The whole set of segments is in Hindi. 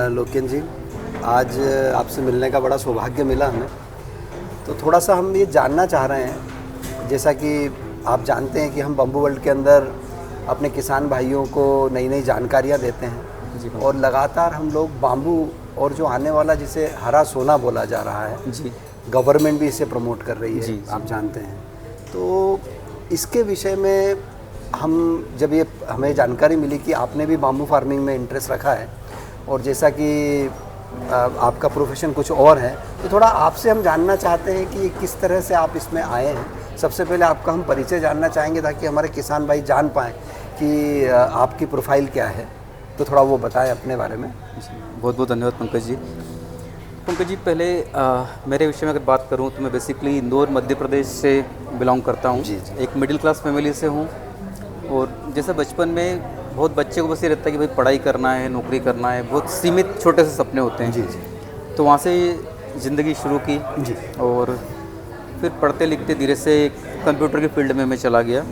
लोकेन जी, आज आपसे मिलने का बड़ा सौभाग्य मिला हमें। तो थोड़ा सा हम ये जानना चाह रहे हैं, जैसा कि आप जानते हैं कि हम बम्बू वर्ल्ड के अंदर अपने किसान भाइयों को नई नई जानकारियाँ देते हैं और लगातार हम लोग बाम्बू और जो आने वाला जिसे हरा सोना बोला जा रहा है जी, गवर्नमेंट भी इसे प्रमोट कर रही है, जी, आप जानते हैं। तो इसके विषय में हम जब ये हमें जानकारी मिली कि आपने भी बाम्बू फार्मिंग में इंटरेस्ट रखा है और जैसा कि आपका प्रोफेशन कुछ और है, तो थोड़ा आपसे हम जानना चाहते हैं कि किस तरह से आप इसमें आए हैं। सबसे पहले आपका हम परिचय जानना चाहेंगे ताकि हमारे किसान भाई जान पाएँ कि आपकी प्रोफाइल क्या है। तो थोड़ा वो बताएं अपने बारे में। बहुत बहुत धन्यवाद पंकज जी। पंकज जी, पहले मेरे विषय में अगर बात करूं तो मैं बेसिकली इंदौर मध्य प्रदेश से बिलोंग करता हूं। जी। एक मिडिल क्लास फैमिली से हूं और जैसे बचपन में बहुत बच्चे को बस ये रहता है कि भाई पढ़ाई करना है, नौकरी करना है, बहुत सीमित छोटे से सपने होते हैं। जी। तो वहाँ से ज़िंदगी शुरू की जी। और फिर पढ़ते लिखते धीरे से कंप्यूटर की फील्ड में मैं चला गया।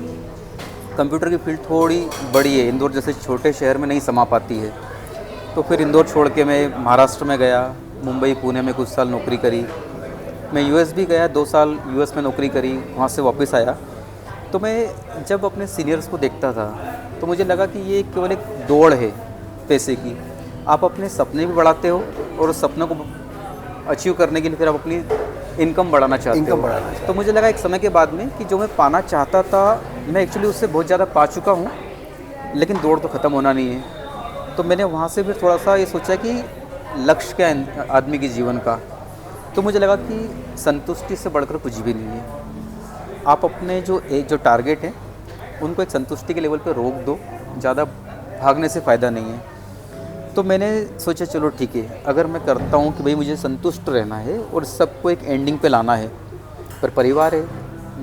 कंप्यूटर की फील्ड थोड़ी बड़ी है, इंदौर जैसे छोटे शहर में नहीं समा पाती है। तो फिर इंदौर छोड़ के मैं महाराष्ट्र में गया, मुंबई पुणे में कुछ साल नौकरी करी। मैं यूएस भी गया, 2 साल यूएस में नौकरी करी, वहाँ से वापस आया। तो मैं जब अपने सीनियर्स को देखता था तो मुझे लगा कि ये केवल एक दौड़ है पैसे की। आप अपने सपने भी बढ़ाते हो और उस सपनों को अचीव करने के लिए फिर आप अपनी इनकम बढ़ाना चाहते हो। तो मुझे लगा एक समय के बाद में कि जो मैं पाना चाहता था मैं एक्चुअली उससे बहुत ज़्यादा पा चुका हूँ, लेकिन दौड़ तो ख़त्म होना नहीं है। तो मैंने वहाँ से फिर थोड़ा सा ये सोचा कि लक्ष्य क्या है आदमी के जीवन का। तो मुझे लगा कि संतुष्टि से बढ़कर कुछ भी नहीं है। आप अपने जो टारगेट है उनको एक संतुष्टि के लेवल पे रोक दो, ज़्यादा भागने से फ़ायदा नहीं है। तो मैंने सोचा चलो ठीक है, अगर मैं करता हूँ कि भाई मुझे संतुष्ट रहना है और सबको एक एंडिंग पे लाना है, पर परिवार है,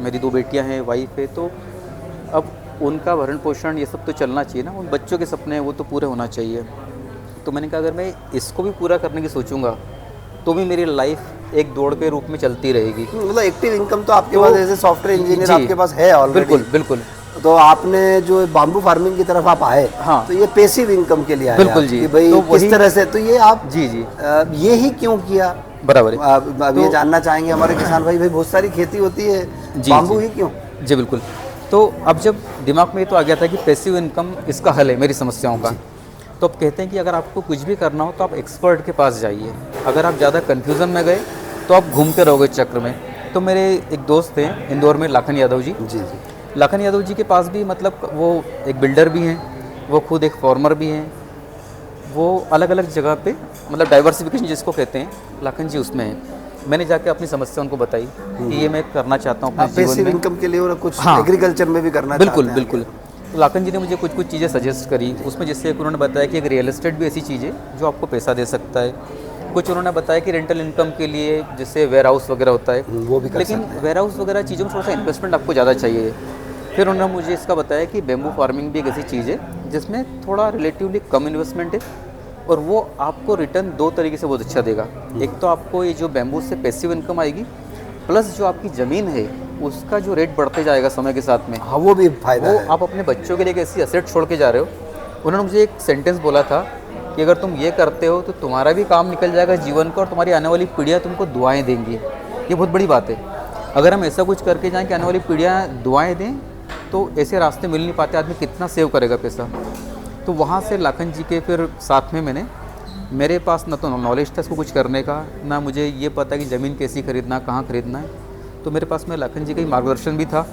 मेरी 2 बेटियाँ हैं, वाइफ है, तो अब उनका भरण पोषण ये सब तो चलना चाहिए ना, उन बच्चों के सपने हैं वो तो पूरे होना चाहिए। तो मैंने कहा अगर मैं इसको भी पूरा करने की सोचूंगा तो भी मेरी लाइफ एक दौड़ के रूप में चलती रहेगी। मतलब एक्टिव इनकम तो आपके पास एज ए सॉफ्टवेयर इंजीनियर आपके पास है ऑलरेडी। बिल्कुल बिल्कुल। तो आपने जो बाम्बू फार्मिंग की तरफ आप आए, हाँ, तो ये पैसिव इनकम के लिए आए बिल्कुल जी। कि भाई तो किस तरह से, तो ये आप जी ये ही क्यों किया? बराबर है। अब ये जानना चाहेंगे हमारे किसान भाई बहुत सारी खेती होती है, बाम्बू ही क्यों? जी बिल्कुल। तो अब जब दिमाग में ये तो आ गया था कि पैसिव इनकम इसका हल है मेरी समस्याओं का, तो अब कहते हैं कि अगर आपको कुछ भी करना हो तो आप एक्सपर्ट के पास जाइए। अगर आप ज़्यादा कन्फ्यूज़न में गए तो आप घूमते रहोगे चक्र में। तो मेरे एक दोस्त हैं इंदौर में, लाखन यादव जी। जी। लाखन यादव जी के पास भी मतलब वो एक बिल्डर भी हैं, वो खुद एक फार्मर भी हैं, वो अलग अलग जगह पे मतलब डाइवर्सिफिकेशन जिसको कहते हैं, लाखन जी उसमें हैं। मैंने जाके अपनी समस्या उनको बताई कि ये मैं करना चाहता हूँ अपने जीवन पैसिव में। इनकम के लिए और कुछ हाँ, एग्रीकल्चर में भी करना बिल्कुल चाहते हैं। बिल्कुल। तो लाखन जी ने मुझे कुछ कुछ चीज़ें सजेस्ट करी, उसमें जैसे उन्होंने बताया कि एक रियल एस्टेट भी ऐसी चीज़ है जो आपको पैसा दे सकता है। कुछ उन्होंने बताया कि रेंटल इनकम के लिए जैसे वेयर हाउस वगैरह होता है, वो भी कर लेकिन वेयर हाउस वगैरह चीज़ों में थोड़ा सा इन्वेस्टमेंट आपको ज़्यादा चाहिए। फिर उन्होंने मुझे इसका बताया कि बैम्बू फार्मिंग भी एक ऐसी चीज़ है जिसमें थोड़ा रिलेटिवली कम इन्वेस्टमेंट है और वो आपको रिटर्न 2 तरीके से बहुत अच्छा देगा। एक तो आपको ये जो बैम्बू से पैसिव इनकम आएगी, प्लस जो आपकी ज़मीन है उसका जो रेट बढ़ते जाएगा समय के साथ में। हाँ, वो भी फायदा है। आप अपने बच्चों के लिए एक ऐसी असेट छोड़ के जा रहे हो। उन्होंने मुझे एक सेंटेंस बोला था कि अगर तुम ये करते हो तो तुम्हारा भी काम निकल जाएगा जीवन का और तुम्हारी आने वाली पीढ़ियाँ तुमको दुआएं देंगी। ये बहुत बड़ी बात है। अगर हम ऐसा कुछ करके जाएं कि आने वाली पीढ़ियाँ दुआएं दें, तो ऐसे रास्ते मिल नहीं पाते, आदमी कितना सेव करेगा पैसा। तो वहाँ से लाखन जी के फिर साथ में मेरे पास ना तो नॉलेज था इसको कुछ करने का, ना मुझे ये पता कि ज़मीन कैसी खरीदना, कहाँ खरीदना है। तो मेरे पास में लाखन जी का ही मार्गदर्शन भी था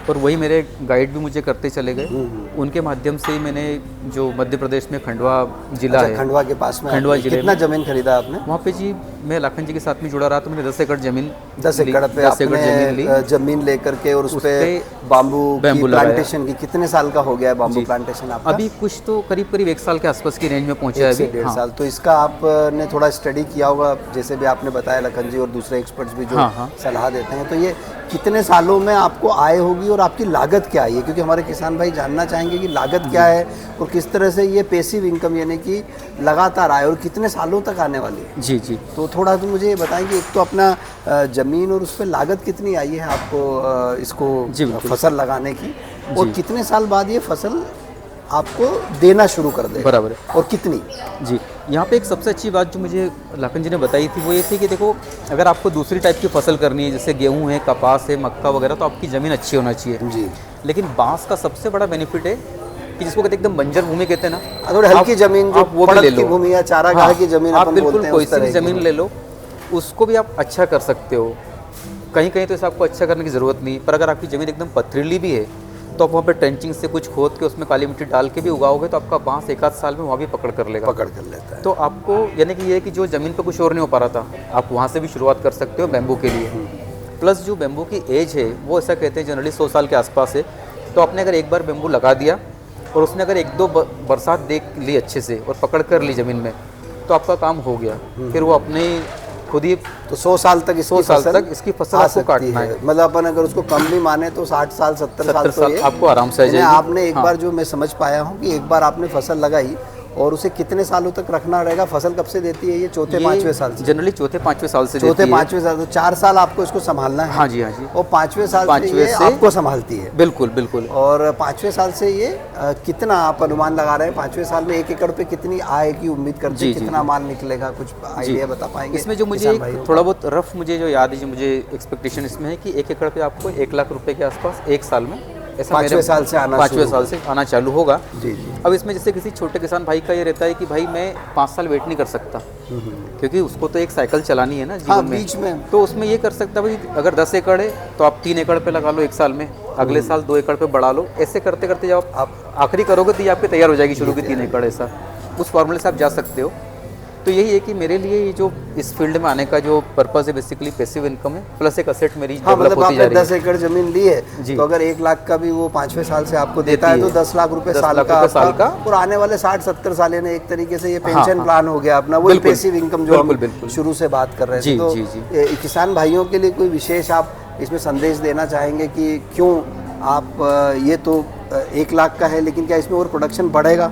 और वही मेरे गाइड भी मुझे करते चले गए। उनके माध्यम से ही मैंने जो मध्य प्रदेश में खंडवा जिला है, खंडवा के पास में, खंडवा जिले कितना में जमीन खरीदा आपने? वहाँ पे जी मैं लाखन जी के साथ में जुड़ा रहा, तो मैंने 10 एकड़ ज़मीन 10 एकड़ पे आपने जमीन लेकर के और उस पे बाम्बू की प्लांटेशन की। कितने साल का हो गया है बाम्बू प्लांटेशन आपका? अभी कुछ तो करीब 1 साल के आसपास की रेंज में पहुँचा है अभी। 1.5 साल। तो इसका आपने थोड़ा स्टडी किया होगा, जैसे भी आपने बताया लखन जी और दूसरे एक्सपर्ट्स भी जो सलाह देते हैं। तो ये कितने सालों में आपको आय होगी और आपकी लागत क्या है? क्योंकि हमारे किसान भाई जानना चाहेंगे कि लागत क्या है और किस तरह से ये पैसिव इनकम यानी कि लगातार आए और कितने सालों तक आने वाली है। जी जी। तो थोड़ा तो मुझे ये बताएं कि एक तो अपना ज़मीन और उस पर लागत कितनी आई है आपको इसको फसल लगाने की, और कितने साल बाद ये फसल आपको देना शुरू कर दे, बराबर है, और कितनी? जी। यहाँ पे एक सबसे अच्छी बात जो मुझे लाखन जी ने बताई थी वो ये थी कि देखो, अगर आपको दूसरी टाइप की फसल करनी है जैसे गेहूं है, कपास है, मक्का वगैरह, तो आपकी ज़मीन अच्छी होना चाहिए। जी। लेकिन बांस का सबसे बड़ा बेनिफिट है कि जिसको कहते हैं एकदम बंजर भूमि कहते हैं ना, थोड़ी हल्की जमीन जो आप वो भी ले की लो, भूमि या चारागाह हाँ, की जमीन आप अपन बिल्कुल बोलते हैं, कोई उस सी तरह भी की ज़मीन ले लो, उसको भी आप अच्छा कर सकते हो। कहीं कहीं तो ऐसा आपको अच्छा करने की ज़रूरत नहीं, पर अगर आपकी ज़मीन एकदम पथरीली भी है तो आप वहाँ पे ट्रेंचिंग से कुछ खोद के उसमें काली मिट्टी डाल के भी उगाओगे तो आपका बांस एक आध साल में वहाँ भी पकड़ कर लेगा। पकड़ कर लेता है। तो आपको यानी कि ये है कि जो ज़मीन पे कुछ और नहीं हो पा रहा था, आप वहाँ से भी शुरुआत कर सकते हो बैम्बू के लिए। प्लस जो बैम्बू की एज है वो ऐसा कहते हैं जनरली 100 साल के आसपास है। तो आपने अगर एक बार बैम्बू लगा दिया और उसने अगर 1-2 बरसात देख ली अच्छे से और पकड़ कर ली ज़मीन में, तो आपका काम हो गया। फिर वो अपने खुद ही तो 100 साल तक इसकी 100 साल फसल तक इसकी फसल आ आपको सकती काटना है। है। मतलब अपन अगर उसको कम भी माने तो 60 साल 70 साल 70 तो साल ये आपको आराम से आ यानी जाएगी। आपने एक हाँ। बार जो मैं समझ पाया हूँ कि एक बार आपने फसल लगाई और उसे कितने सालों तक रखना रहेगा? फसल कब से देती है ये? चौथे पाँचवें साल से? जनरली चौथे पाँचवें साल से चौथे देती है। पाँचवें साल, तो 4 साल आपको इसको संभालना है। हाँ जी, हाँ जी। और पाँचवें साल से पाँचवें ये से- आपको संभालती है। बिल्कुल बिल्कुल। और पाँचवें साल से ये कितना आप अनुमान लगा रहे हैं? पाँचवें साल में 1 एकड़ पे कितनी आय की उम्मीद करते हैं? जी, जी, कितना माल निकलेगा? कुछ आइडिया बता पाएंगे? इसमें जो मुझे किसान एक भाइयों को? थोड़ा बहुत रफ मुझे जो याद है, जो मुझे एक्सपेक्टेशन इसमें है कि 1 एकड़ पे आपको 1 लाख रुपए के आसपास एक साल में ऐसा पाँचवें साल से आना पाँचवें शुरू साल से आना चालू होगा। जी जी। अब इसमें जैसे किसी छोटे किसान भाई का ये रहता है कि भाई मैं 5 साल वेट नहीं कर सकता, क्योंकि उसको तो एक साइकिल चलानी है ना जीवन हाँ, में। बीच में। तो उसमें ये कर सकता है भाई, अगर 10 एकड़ है तो आप 3 एकड़ पे लगा लो एक साल में, अगले साल 2 एकड़ पे बढ़ा लो। ऐसे करते करते जब आप आखिरी करोगे तो ये आपकी तैयार हो जाएगी शुरू की 3 एकड़। ऐसा उस फॉर्मूले से आप जा सकते हो। तो यही है कि मेरे लिए ये जो इस फील्ड में आने का जो पर्पस है बेसिकली पैसिव इनकम है, प्लस एक असेट मेरी हाँ, डेवलप मतलब होती जा आपने रही है। 10 एकड़ जमीन ली है जी। तो अगर 1 लाख का भी वो 5वें साल से आपको देता है देती तो है। 10 लाख रुपए 10 साल लाख का रुपए साल आपका, का। और आने वाले 60-70 साल यानी एक तरीके से ये हाँ, पेंशन हाँ। प्लान हो गया अपना, वो बिल्कुल। पैसिव इनकम जो हम बिल्कुल, बिल्कुल। शुरू से बात कर रहे थे। जी, तो जी, किसान भाइयों के लिए कोई विशेष आप इसमें संदेश देना चाहेंगे कि क्यों आप ये तो 1 लाख का है, लेकिन क्या इसमें और प्रोडक्शन बढ़ेगा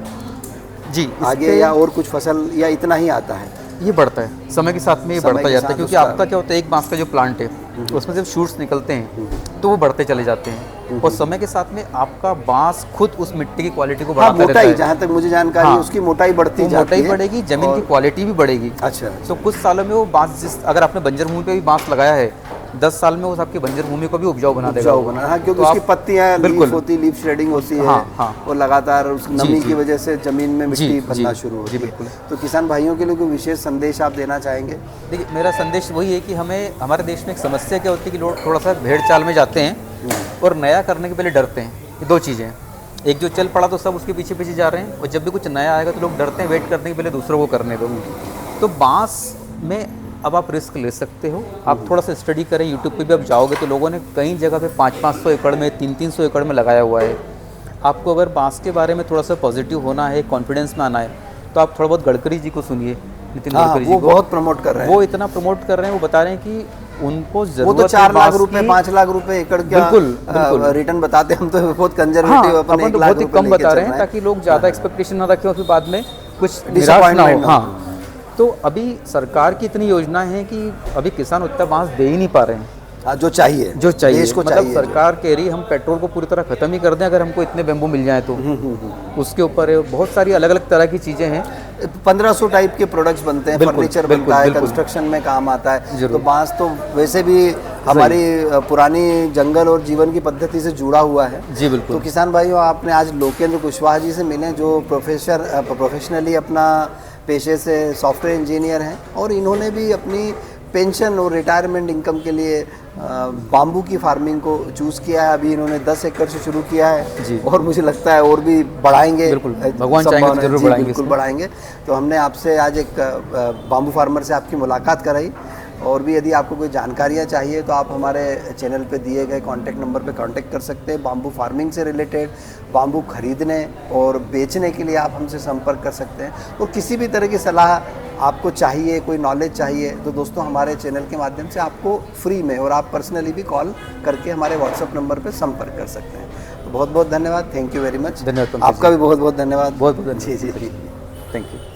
जी, आगे, या और कुछ फसल, या इतना ही आता है? ये बढ़ता है समय के साथ में, ये समय बढ़ता के जाता है। साथ क्योंकि उसका- आपका क्या होता है, एक बांस का जो प्लांट है उसमें जब शूट्स निकलते हैं तो वो बढ़ते चले जाते हैं, और समय के साथ में आपका बांस खुद उस मिट्टी की क्वालिटी को हाँ, बढ़ाता रहता मोटाई, है। जहाँ तक मुझे जानकारी है हाँ। उसकी मोटाई बढ़ती वो जाती मोटाई है। बढ़ेगी, जमीन की और- क्वालिटी भी बढ़ेगी। अच्छा। तो कुछ सालों में वो बांस अगर आपने बंजर भूमि पे भी बांस लगाया है, 10 साल में उस आपकी बंजर भूमि को भी उपजाऊ बना देगा। उपजाऊ बना, हाँ, क्योंकि तो उसकी आप- पत्तियां बिल्कुल। लीफ होती, लीफ शेडिंग होती है। हाँ, हाँ। और लगातार उस नमी जी। की वजह से जमीन में मिट्टी जी, बनना जी, शुरू होती जी, है। बिल्कुल। तो किसान भाइयों के लिए कोई विशेष संदेश आप देना चाहेंगे? देखिए, मेरा संदेश वही है कि हमें, हमारे देश में एक समस्या क्या होती है कि लोग थोड़ा सा भेड़ चाल में जाते हैं और नया करने के पहले डरते हैं। ये 2 चीज़ें हैं, एक जो चल पड़ा तो सब उसके पीछे पीछे जा रहे हैं, और जब भी कुछ नया आएगा तो लोग डरते हैं, वेट करने के पहले दूसरों को करने दो। तो बांस में अब आप रिस्क ले सकते हो। आप थोड़ा सा स्टडी करें, यूट्यूब पे भी आप जाओगे तो लोगों ने कई जगह पे 500-500 एकड़ में, 300-300 एकड़ में लगाया हुआ है। आपको अगर बांस के बारे में थोड़ा सा पॉजिटिव होना है, कॉन्फिडेंस में आना है, तो आप थोड़ा बहुत गडकरी जी को सुनिए, नितिन हाँ, गडकरी जी वो को। बहुत प्रमोट कर रहे हैं। वो इतना प्रमोट कर रहे हैं, वो बता रहे हैं कि उनको जरूरत वो तो है 4 लाख बांस रुपए, की। 5 लाख रुपए एकड़ का बिल्कुल। रिटर्न बताते हैं। हम तो बहुत हाँ, कंजर्वेटिव, अपन अपन 1 तो लाख बहुत ही रुपए कम लेके बता चल रहे हैं ताकि लोग ज़्यादा एक्सपेक्टेशन ना रखें और फिर बाद में कुछ निराश ना हो। Disappointment ना हाँ, तो अभी सरकार की इतनी योजना है कि अभी किसान उतना बांस दे ही नहीं पा रहे हैं हाँ, जो चाहिए, जो चाहिए। देश को मतलब चाहिए। सरकार कह रही है हम पेट्रोल को पूरी तरह खत्म ही कर दें अगर हमको इतने बेम्बू मिल जाए तो। उसके ऊपर है, बहुत सारी अलग अलग तरह की चीज़ें हैं। 1500 टाइप के प्रोडक्ट्स बनते हैं, बिल्कुल, फर्नीचर बिल्कुल, बनता है, बिल्कुल। कंस्ट्रक्शन में काम आता है। जरूर। तो बांस तो वैसे भी हमारी पुरानी जंगल और जीवन की पद्धति से जुड़ा हुआ है। जी बिल्कुल। तो किसान भाइयों, आपने आज लोकेंद्र कुशवाहा जी से मिले, जो प्रोफेशनली अपना पेशे से सॉफ्टवेयर इंजीनियर हैं, और इन्होंने भी अपनी पेंशन और रिटायरमेंट इनकम के लिए बाम्बू की फार्मिंग को चूज़ किया है। अभी इन्होंने 10 एकड़ से शुरू किया है जी। और मुझे लगता है और भी बढ़ाएंगे। बिल्कुल, भगवान चाहेंगे तो संभावना- जरूर जी, बढ़ाएंगे बिल्कुल इसमें। बढ़ाएंगे। तो हमने आपसे आज एक बाम्बू फार्मर से आपकी मुलाकात कराई, और भी यदि आपको कोई जानकारियाँ चाहिए तो आप हमारे चैनल पे दिए गए कॉन्टैक्ट नंबर पे कांटेक्ट कर सकते हैं। बाम्बू फार्मिंग से रिलेटेड, बाम्बू खरीदने और बेचने के लिए आप हमसे संपर्क कर सकते हैं। और किसी भी तरह की सलाह आपको चाहिए, कोई नॉलेज चाहिए, तो दोस्तों हमारे चैनल के माध्यम से आपको फ्री में, और आप पर्सनली भी कॉल करके हमारे व्हाट्सअप नंबर पर संपर्क कर सकते हैं। तो बहुत बहुत धन्यवाद, थैंक यू वेरी मच। धन्यवाद। आपका भी बहुत बहुत धन्यवाद। बहुत बहुत जी जी जी। Thank you.